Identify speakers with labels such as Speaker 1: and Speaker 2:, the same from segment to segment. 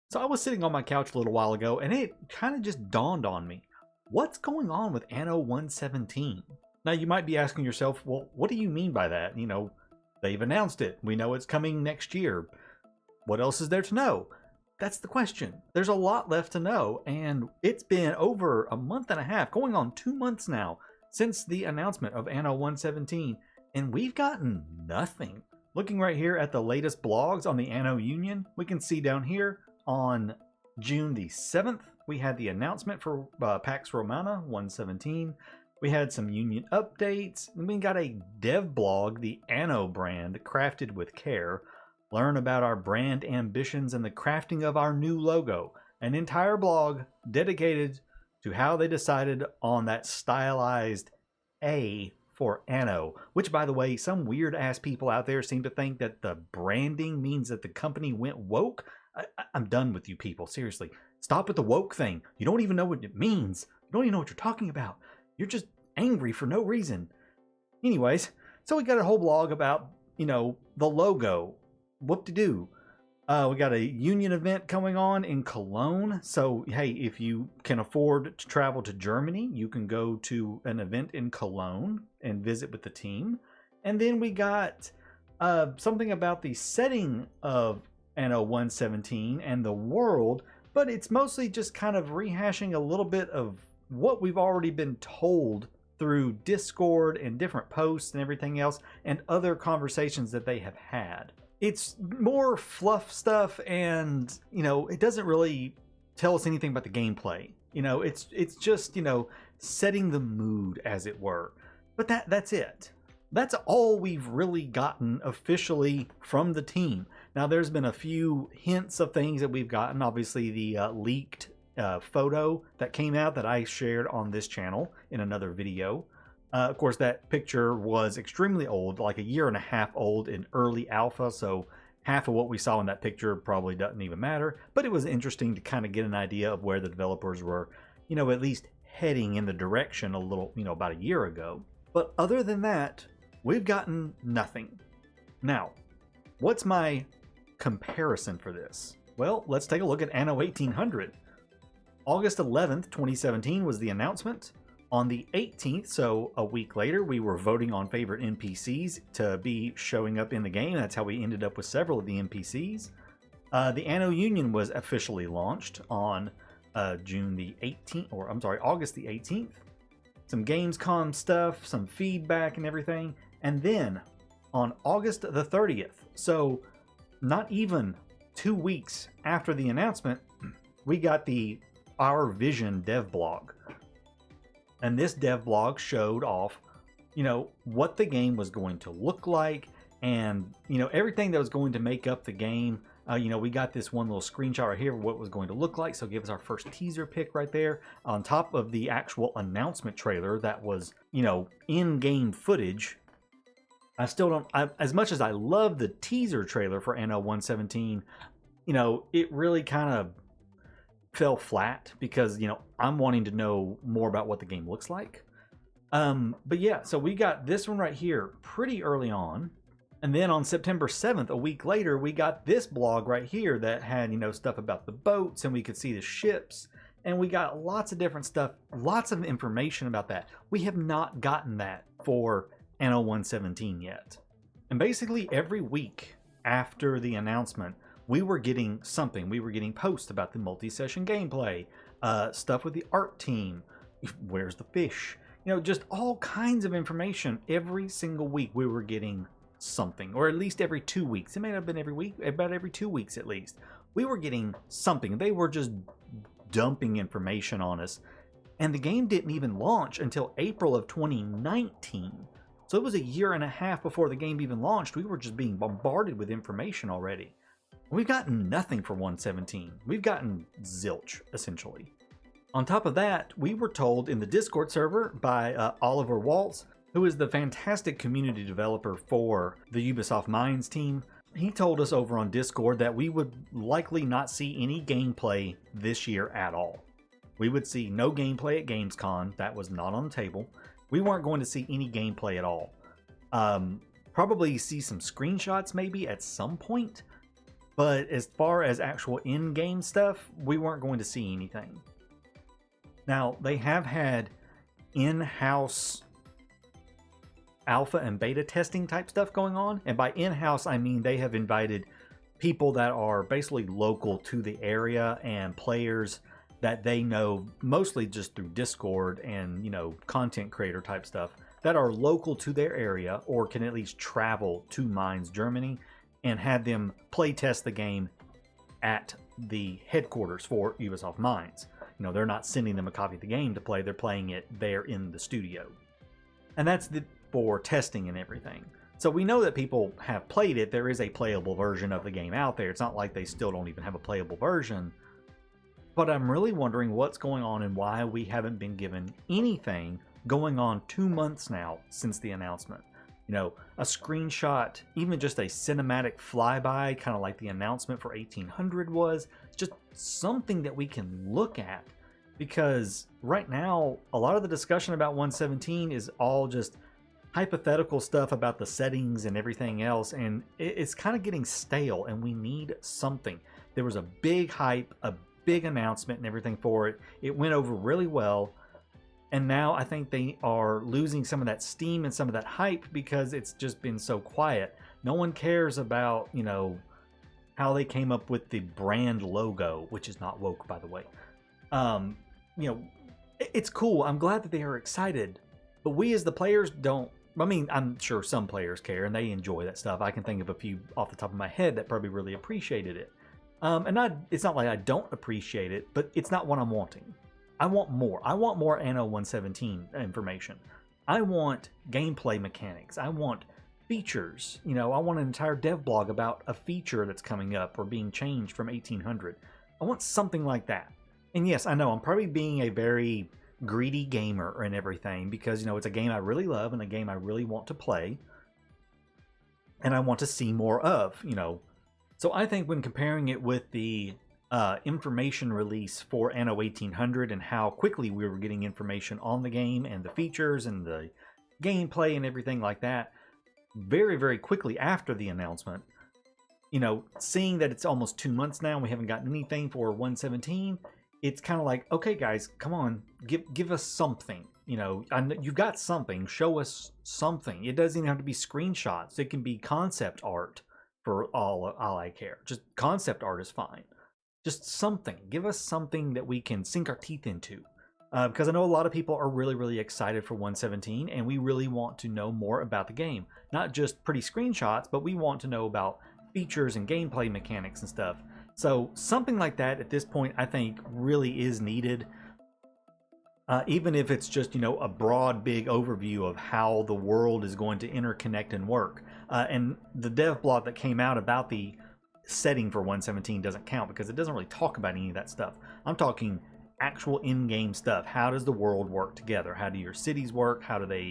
Speaker 1: So I was sitting on my couch a little while ago and it kind of just dawned on me. What's going on with Anno 117? Now you might be asking yourself, well, what do you mean by that? They've announced it. We know it's coming next year. What else is there to know? That's the question. There's a lot left to know, and it's been over a month and a half, going on 2 months now, since the announcement of Anno 117, and we've gotten nothing. Looking right here at the latest blogs on the Anno Union, we can see down here on June the 7th, we had the announcement for Pax Romana 117. We had some Union updates, and we got a dev blog, the Anno brand, crafted with care. Learn about our brand ambitions and the crafting of our new logo. An entire blog dedicated to how they decided on that stylized A for Anno, which, by the way, some weird ass people out there seem to think that the branding means that the company went woke. I'm done with you people, seriously. Stop with the woke thing. You don't even know what it means. You don't even know what you're talking about. You're just angry for no reason. Anyways, so we got a whole blog about, the logo. Whoop-de-doo. We got a Union event coming on in Cologne. So, hey, if you can afford to travel to Germany, you can go to an event in Cologne and visit with the team. And then we got something about the setting of Anno 117 and the world, but it's mostly just kind of rehashing a little bit of what we've already been told through Discord and different posts and everything else and other conversations that they have had. It's more fluff stuff, and it doesn't really tell us anything about the gameplay. It's just setting the mood, as it were. But that's it. That's all we've really gotten officially from the team. Now there's been a few hints of things that we've gotten. Obviously the leaked photo that came out that I shared on this channel in another video. Of course, that picture was extremely old, like a year and a half old in early alpha, so half of what we saw in that picture probably doesn't even matter. But it was interesting to kind of get an idea of where the developers were, at least heading in the direction a little, about a year ago. But other than that, we've gotten nothing. Now, what's my comparison for this? Well, let's take a look at Anno 1800. August 11th, 2017 was the announcement. On the 18th, so a week later, we were voting on favorite NPCs to be showing up in the game. That's how we ended up with several of the NPCs. The Anno Union was officially launched on August the 18th. Some Gamescom stuff, some feedback and everything. And then on August the 30th, so not even 2 weeks after the announcement, we got the Our Vision dev blog. And this dev blog showed off, what the game was going to look like and, everything that was going to make up the game. We got this one little screenshot right here of what it was going to look like. So give us our first teaser pic right there on top of the actual announcement trailer that was, in-game footage. I still don't, as much as I love the teaser trailer for Anno 117, it really kind of fell flat because I'm wanting to know more about what the game looks like. But yeah, so we got this one right here pretty early on, and then on September 7th, a week later, we got this blog right here that had stuff about the boats, and we could see the ships, and we got lots of different stuff, lots of information about that. We have not gotten that for Anno 117 yet. And basically every week after the announcement, we were getting something. We were getting posts about the multi-session gameplay, stuff with the art team, where's the fish, just all kinds of information. Every single week we were getting something, or at least every 2 weeks. It may not have been every week, about every 2 weeks at least. We were getting something. They were just dumping information on us. And the game didn't even launch until April of 2019. So it was a year and a half before the game even launched. We were just being bombarded with information already. We've gotten nothing for 117. We've gotten zilch, essentially. On top of that, we were told in the Discord server by Oliver Waltz, who is the fantastic community developer for the Ubisoft Minds team. He told us over on Discord that we would likely not see any gameplay this year at all. We would see no gameplay at Gamescom. That was not on the table. We weren't going to see any gameplay at all. Probably see some screenshots maybe at some point. But as far as actual in-game stuff, we weren't going to see anything. Now, they have had in-house alpha and beta testing type stuff going on. And by in-house, I mean they have invited people that are basically local to the area and players that they know mostly just through Discord and, you know, content creator type stuff that are local to their area or can at least travel to Mainz, Germany, and had them play test the game at the headquarters for Ubisoft Mainz. You know, they're not sending them a copy of the game to play, they're playing it there in the studio. And that's for testing and everything. So we know that people have played it. There is a playable version of the game out there. It's not like they still don't even have a playable version. But I'm really wondering what's going on and why we haven't been given anything going on 2 months now since the announcement. You know, a screenshot, even just a cinematic flyby, kind of like the announcement for 1800 was, just something that we can look at. Because right now, a lot of the discussion about 117 is all just hypothetical stuff about the settings and everything else, and it's kind of getting stale, and we need something. There was a big hype, a big announcement and everything for it. It went over really well. And now I think they are losing some of that steam and some of that hype because it's just been so quiet. No one cares about, you know, how they came up with the brand logo, which is not woke, by the way. You know, it's cool. I'm glad that they are excited, but we as the players don't. I mean, I'm sure some players care and they enjoy that stuff. I can think of a few off the top of my head that probably really appreciated it. It's not like I don't appreciate it, but it's not what I'm wanting. I want more. I want more Anno 117 information. I want gameplay mechanics. I want features. You know, I want an entire dev blog about a feature that's coming up or being changed from 1800. I want something like that. And yes, I know I'm probably being a very greedy gamer and everything because, you know, it's a game I really love and a game I really want to play. And I want to see more of, you know. So I think when comparing it with the information release for Anno 1800 and how quickly we were getting information on the game and the features and the gameplay and everything like that very, very quickly after the announcement, you know, seeing that it's almost 2 months now and we haven't gotten anything for 117, it's kind of like, okay guys, come on, give us something. You know, you've got something, show us something. It doesn't even have to be screenshots. It can be concept art for all I care. Just concept art is fine. Just something. Give us something that we can sink our teeth into. Because I know a lot of people are really, really excited for 117, and we really want to know more about the game. Not just pretty screenshots, but we want to know about features and gameplay mechanics and stuff. So something like that at this point, I think, really is needed. Even if it's just, you know, a broad, big overview of how the world is going to interconnect and work. And the dev blog that came out about the setting for 117 doesn't count because it doesn't really talk about any of that stuff. I'm talking actual in-game stuff. How does the world work together? How do your cities work? How do they,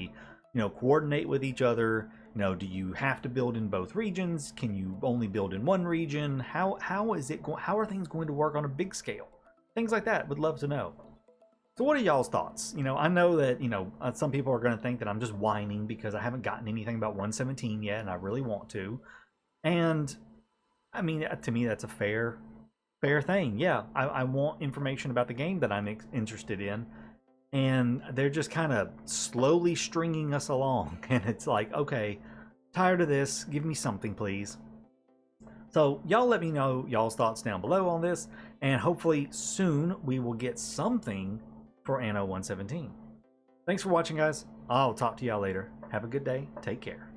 Speaker 1: you know, coordinate with each other? You know, do you have to build in both regions? Can you only build in one region? How are things going to work on a big scale? Things like that. Would love to know. So what are y'all's thoughts? You know, I know that, you know, some people are going to think that I'm just whining because I haven't gotten anything about 117 yet and I really want to. And I mean, to me, that's a fair thing. Yeah, I want information about the game that I'm interested in. And they're just kind of slowly stringing us along. And it's like, okay, tired of this. Give me something, please. So y'all let me know y'all's thoughts down below on this. And hopefully soon we will get something for Anno 117. Thanks for watching, guys. I'll talk to y'all later. Have a good day. Take care.